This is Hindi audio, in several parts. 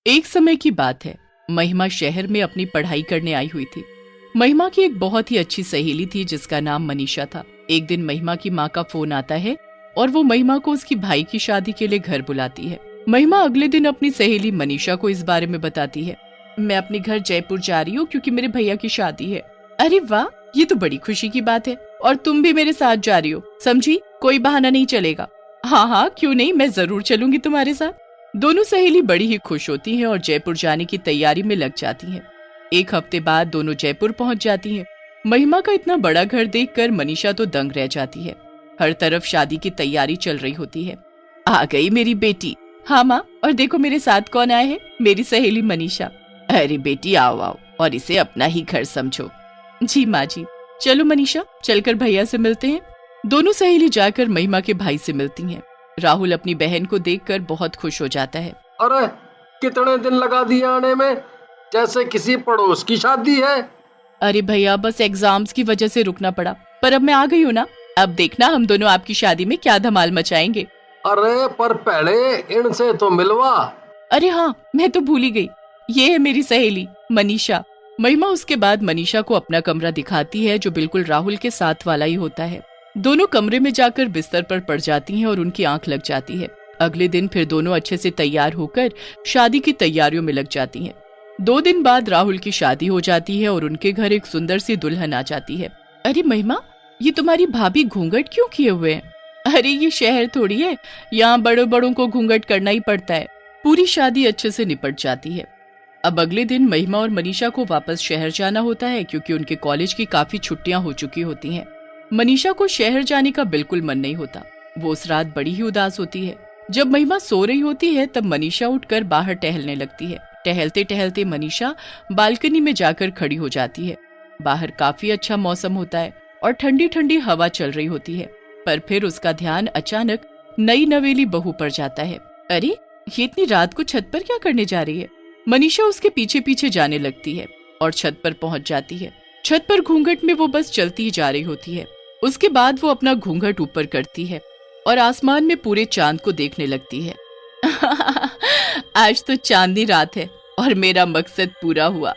एक समय की बात है। महिमा शहर में अपनी पढ़ाई करने आई हुई थी। महिमा की एक बहुत ही अच्छी सहेली थी जिसका नाम मनीषा था। एक दिन महिमा की माँ का फोन आता है और वो महिमा को उसकी भाई की शादी के लिए घर बुलाती है। महिमा अगले दिन अपनी सहेली मनीषा को इस बारे में बताती है। मैं अपने घर जयपुर जा रही हूँ क्योंकि मेरे भैया की शादी है। अरे वाह, ये तो बड़ी खुशी की बात है। और तुम भी मेरे साथ जा रही हो, समझी? कोई बहाना नहीं चलेगा। हाँ हाँ, क्यों नहीं, मैं जरूर चलूंगी तुम्हारे साथ। दोनों सहेली बड़ी ही खुश होती हैं और जयपुर जाने की तैयारी में लग जाती हैं। एक हफ्ते बाद दोनों जयपुर पहुंच जाती हैं। महिमा का इतना बड़ा घर देखकर मनीषा तो दंग रह जाती है। हर तरफ शादी की तैयारी चल रही होती है। आ गई मेरी बेटी। हाँ माँ, और देखो मेरे साथ कौन आए हैं, मेरी सहेली मनीषा। अरे बेटी, आओ आओ और इसे अपना ही घर समझो। जी माँ जी। चलो मनीषा, चलकर भैया से मिलते हैं। दोनों सहेली जाकर महिमा के भाई से मिलती हैं। राहुल अपनी बहन को देखकर बहुत खुश हो जाता है। अरे कितने दिन लगा दिए आने में, जैसे किसी पड़ोस की शादी है। अरे भैया, बस एग्जाम्स की वजह से रुकना पड़ा, पर अब मैं आ गई हूँ ना। अब देखना हम दोनों आपकी शादी में क्या धमाल मचाएंगे। अरे पर पहले इनसे तो मिलवा। अरे हाँ, मैं तो भूल ही गई। ये है मेरी सहेली मनीषा। महिमा उसके बाद मनीषा को अपना कमरा दिखाती है जो बिल्कुल राहुल के साथ वाला ही होता है। दोनों कमरे में जाकर बिस्तर पर पड़ जाती हैं और उनकी आंख लग जाती है। अगले दिन फिर दोनों अच्छे से तैयार होकर शादी की तैयारियों में लग जाती हैं। 2 दिन बाद राहुल की शादी हो जाती है और उनके घर एक सुंदर सी दुल्हन आ जाती है। अरे महिमा, ये तुम्हारी भाभी घूंघट क्यों किए हुए हैं? अरे ये शहर थोड़ी है, यहाँ बड़ों बड़ों को घूंघट करना ही पड़ता है। पूरी शादी अच्छे से निपट जाती है। अब अगले दिन महिमा और मनीषा को वापस शहर जाना होता है क्योंकि उनके कॉलेज की काफी छुट्टियां हो चुकी होती हैं। मनीषा को शहर जाने का बिल्कुल मन नहीं होता। वो उस रात बड़ी ही उदास होती है। जब महिमा सो रही होती है तब मनीषा उठकर बाहर टहलने लगती है। टहलते टहलते मनीषा बालकनी में जाकर खड़ी हो जाती है। बाहर काफी अच्छा मौसम होता है और ठंडी ठंडी हवा चल रही होती है। पर फिर उसका ध्यान अचानक नई नवेली बहू पर जाता है। अरे, ये इतनी रात को छत पर क्या करने जा रही है? मनीषा उसके पीछे पीछे जाने लगती है और छत पर पहुंच जाती है। छत पर घूंघट में वो बस चलती ही जा रही होती है। उसके बाद वो अपना घूंघट ऊपर करती है और आसमान में पूरे चांद को देखने लगती है। आज तो चांदनी रात है और मेरा मकसद पूरा हुआ।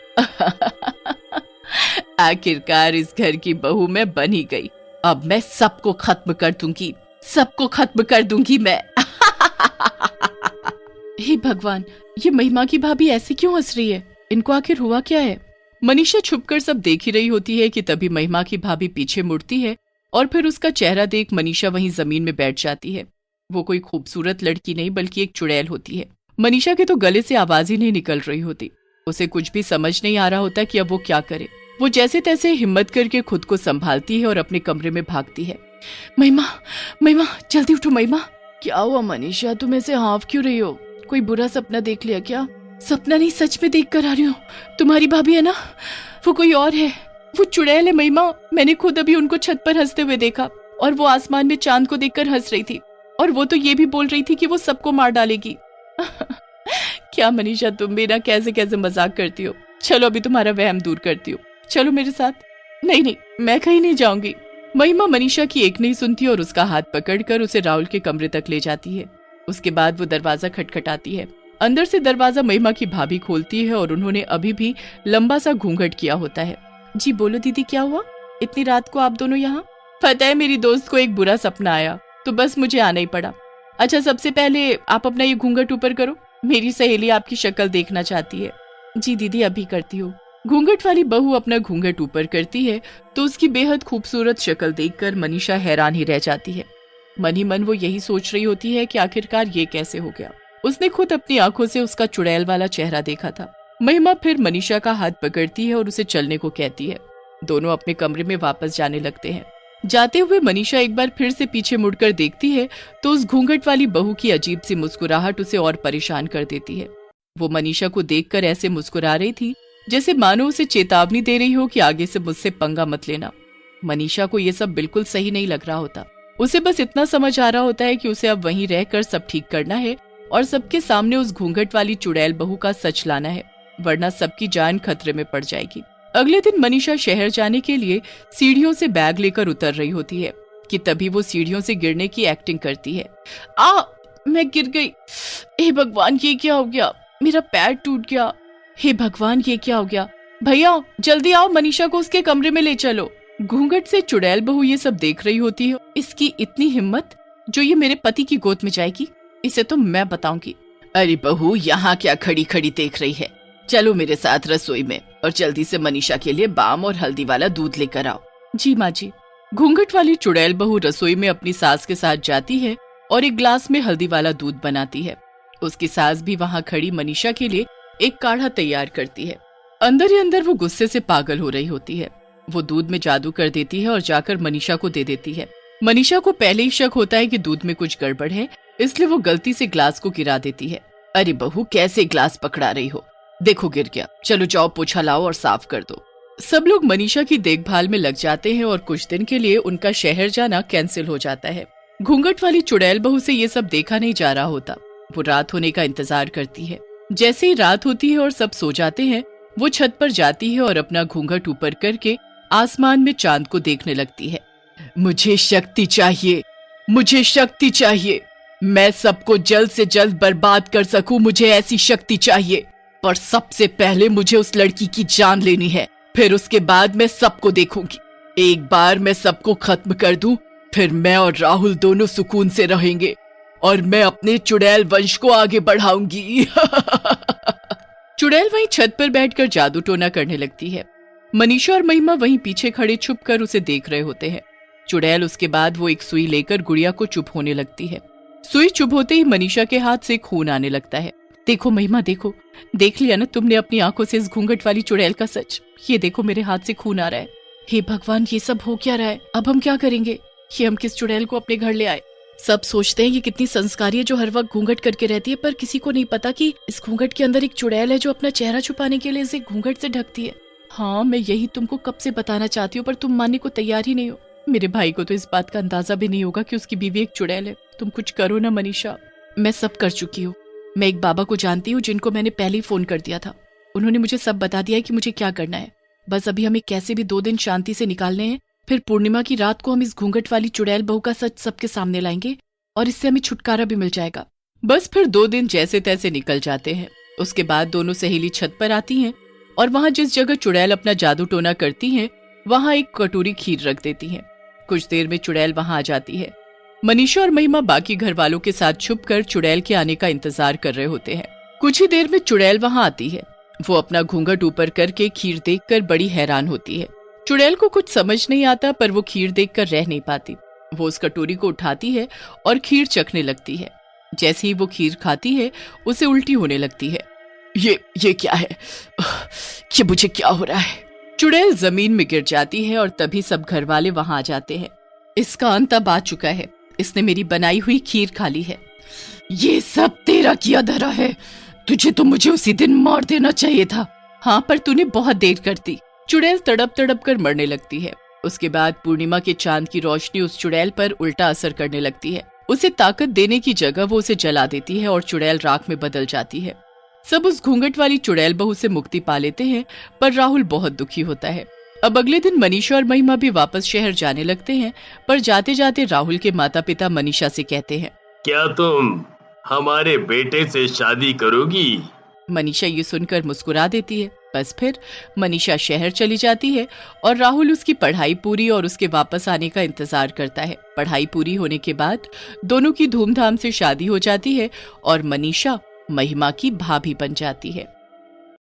आखिरकार इस घर की बहू मैं बन ही गई। अब मैं सबको खत्म कर दूंगी, सबको खत्म कर दूंगी मैं। हे भगवान, ये महिमा की भाभी ऐसे क्यों हंस रही है? इनको आखिर हुआ क्या है? मनीषा छुपकर सब देख ही रही होती है कि तभी महिमा की भाभी पीछे मुड़ती है और फिर उसका चेहरा देख मनीषा वहीं जमीन में बैठ जाती है। वो कोई खूबसूरत लड़की नहीं बल्कि एक चुड़ैल होती है। मनीषा के तो गले से आवाज ही नहीं निकल रही होती। उसे कुछ भी समझ नहीं आ रहा होता कि अब वो क्या करे। वो जैसे तैसे हिम्मत करके खुद को संभालती है और अपने कमरे में भागती है। महिमा, महिमा, जल्दी उठो महिमा। क्या हुआ मनीषा, तुम ऐसे हाँफ क्यों रही हो? कोई बुरा सपना देख लिया क्या? सपना नहीं, सच में देख कर आ रही हूँ। तुम्हारी भाभी है ना, वो कोई और है। वो चुड़ैल है महिमा। मैंने खुद अभी उनको छत पर हंसते हुए देखा और वो आसमान में चांद को देखकर हंस रही थी और वो तो ये भी बोल रही थी कि वो सबको मार डालेगी। क्या मनीषा, तुम भी ना कैसे कैसे मजाक करती हो। चलो अभी तुम्हारा वहम दूर करती हो, चलो मेरे साथ। नहीं नहीं, मैं कहीं नहीं जाऊंगी। महिमा मनीषा की एक नहीं सुनती और उसका हाथ पकड़कर उसे राहुल के कमरे तक ले जाती है। उसके बाद वो दरवाजा खटखटाती है। अंदर से दरवाजा महिमा की भाभी खोलती है और उन्होंने अभी भी लंबा सा घूंघट किया होता है। जी बोलो दीदी, क्या हुआ? इतनी रात को आप दोनों यहाँ? पता है, मेरी दोस्त को एक बुरा सपना आया तो बस मुझे आना ही पड़ा। अच्छा, सबसे पहले आप अपना ये घूंघट ऊपर करो, मेरी सहेली आपकी शक्ल देखना चाहती है। जी दीदी, अभी करती हूँ। घूंघट वाली बहू अपना घूंघट ऊपर करती है तो उसकी बेहद खूबसूरत शक्ल देखकर मनीषा हैरान ही रह जाती है। मन ही मन वो यही सोच रही होती है कि आखिरकार ये कैसे हो गया। उसने खुद अपनी आंखों से उसका चुड़ैल वाला चेहरा देखा था। महिमा फिर मनीषा का हाथ पकड़ती है और उसे चलने को कहती है। दोनों अपने कमरे में वापस जाने लगते हैं। जाते हुए मनीषा एक बार फिर से पीछे मुड़कर देखती है तो उस घूंघट वाली बहू की अजीब सी मुस्कुराहट उसे और परेशान कर देती है। वो मनीषा को देखकर ऐसे मुस्कुरा रही थी जैसे मानो उसे चेतावनी दे रही हो कि आगे से मुझसे पंगा मत लेना। मनीषा को ये सब बिल्कुल सही नहीं लग रहा होता। उसे बस इतना समझ आ रहा होता है कि उसे अब वहीं रहकर सब ठीक करना है और सबके सामने उस घूंघट वाली चुड़ैल बहू का सच लाना है, वरना सबकी जान खतरे में पड़ जाएगी। अगले दिन मनीषा शहर जाने के लिए सीढ़ियों से बैग लेकर उतर रही होती है कि तभी वो सीढ़ियों से गिरने की एक्टिंग करती है। मैं गिर गई। हे भगवान, ये क्या हो गया? मेरा पैर टूट गया। हे भगवान, ये क्या हो गया? भैया जल्दी आओ, मनीषा को उसके कमरे में ले चलो। घूंघट से चुड़ैल बहू ये सब देख रही होती है। इसकी इतनी हिम्मत जो ये मेरे पति की गोद में जाएगी, इसे तो मैं बताऊंगी। अरे बहू, यहाँ क्या खड़ी खड़ी देख रही है? चलो मेरे साथ रसोई में और जल्दी से मनीषा के लिए बाम और हल्दी वाला दूध लेकर आओ। जी माँ जी। घूंघट वाली चुड़ैल बहू रसोई में अपनी सास के साथ जाती है और एक ग्लास में हल्दी वाला दूध बनाती है। उसकी सास भी वहाँ खड़ी मनीषा के लिए एक काढ़ा तैयार करती है। अंदर ही अंदर वो गुस्से से पागल हो रही होती है। वो दूध में जादू कर देती है और जाकर मनीषा को दे देती है। मनीषा को पहले ही शक होता है कि दूध में कुछ गड़बड़ है, इसलिए वो गलती से ग्लास को गिरा देती है। अरे बहू, कैसे ग्लास पकड़ा रही हो? देखो गिर गया। चलो जाओ, पोछा लाओ और साफ कर दो। सब लोग मनीषा की देखभाल में लग जाते हैं और कुछ दिन के लिए उनका शहर जाना कैंसिल हो जाता है। घूंघट वाली चुड़ैल बहू से ये सब देखा नहीं जा रहा होता। वो रात होने का इंतजार करती है। जैसे ही रात होती है और सब सो जाते हैं, वो छत पर जाती है और अपना घूंघट ऊपर करके आसमान में चांद को देखने लगती है। मुझे शक्ति चाहिए, मुझे शक्ति चाहिए। मैं सबको जल्द से जल्द बर्बाद कर सकूं, मुझे ऐसी शक्ति चाहिए। पर सबसे पहले मुझे उस लड़की की जान लेनी है, फिर उसके बाद मैं सबको देखूंगी। एक बार मैं सबको खत्म कर दूं, फिर मैं और राहुल दोनों सुकून से रहेंगे और मैं अपने चुड़ैल वंश को आगे बढ़ाऊंगी। चुड़ैल वहीं छत पर बैठकर जादू टोना करने लगती है। मनीषा और महिमा वहीं पीछे खड़े छुपकर उसे देख रहे होते हैं। चुड़ैल उसके बाद वो एक सुई लेकर गुड़िया को चुप होने लगती है। सुई चुप होते ही मनीषा के हाथ से खून आने लगता है। देखो महिमा, देखो, देख लिया ना तुमने अपनी आंखों से इस घूंघट वाली चुड़ैल का सच? ये देखो मेरे हाथ से खून आ रहा है। हे भगवान, ये सब हो क्या रहा है? अब हम क्या करेंगे? ये हम किस चुड़ैल को अपने घर ले आए? सब सोचते हैं ये कितनी संस्कारी है जो हर वक्त घूंघट करके रहती है, पर किसी को नहीं पता कि इस घूंघट के अंदर एक चुड़ैल है जो अपना चेहरा छुपाने के लिए इसे घूंघट से ढकती है। हाँ, मैं यही तुमको कब से बताना चाहती हूँ, पर तुम मानने को तैयार ही नहीं हो। मेरे भाई को तो इस बात का अंदाजा भी नहीं होगा कि उसकी बीवी एक चुड़ैल है। तुम कुछ करो ना मनीषा। मैं सब कर चुकी हूँ। मैं एक बाबा को जानती हूँ जिनको मैंने पहले ही फोन कर दिया था। उन्होंने मुझे सब बता दिया है कि मुझे क्या करना है। बस अभी हमें कैसे भी 2 दिन शांति से निकालने हैं, फिर पूर्णिमा की रात को हम इस घूंघट वाली चुड़ैल बहू का सच सबके सामने लाएंगे और इससे हमें छुटकारा भी मिल जाएगा। बस फिर 2 दिन जैसे तैसे निकल जाते हैं। उसके बाद दोनों सहेली छत पर आती हैं और वहां जिस जगह चुड़ैल अपना जादू टोना करती हैं, वहां एक कटोरी खीर रख देती हैं। कुछ देर में चुड़ैल वहां आ जाती है। मनीषा और महिमा बाकी घर वालों के साथ छुपकर चुड़ैल के आने का इंतजार कर रहे होते हैं। कुछ ही देर में चुड़ैल वहां आती है। वो अपना घूंघट ऊपर करके खीर देखकर बड़ी हैरान होती है। चुड़ैल को कुछ समझ नहीं आता, पर वो खीर देखकर रह नहीं पाती। वो उस कटोरी को उठाती है और खीर चखने लगती है। जैसे ही वो खीर खाती है, उसे उल्टी होने लगती है। ये क्या है? ये मुझे क्या हो रहा है? चुड़ैल जमीन में गिर जाती है और तभी सब घर वाले वहां आ जाते हैं। इसका अंत अब आ चुका है। इसने मेरी बनाई हुई खीर खा ली है। ये सब तेरा किया धरा है। तुझे तो मुझे उसी दिन मार देना चाहिए था। हाँ, पर तूने बहुत देर कर दी। चुड़ैल तड़प तड़प कर मरने लगती है। उसके बाद पूर्णिमा के चांद की रोशनी उस चुड़ैल पर उल्टा असर करने लगती है। उसे ताकत देने की जगह वो उसे जला देती है और चुड़ैल राख में बदल जाती है। सब उस घूंघट वाली चुड़ैल बहू से मुक्ति पा लेते हैं, पर राहुल बहुत दुखी होता है। अब अगले दिन मनीषा और महिमा भी वापस शहर जाने लगते हैं, पर जाते जाते राहुल के माता पिता मनीषा से कहते हैं, क्या तुम हमारे बेटे से शादी करोगी? मनीषा ये सुनकर मुस्कुरा देती है। बस फिर मनीषा शहर चली जाती है और राहुल उसकी पढ़ाई पूरी और उसके वापस आने का इंतजार करता है। पढ़ाई पूरी होने के बाद दोनों की धूमधाम से शादी हो जाती है और मनीषा महिमा की भाभी बन जाती है।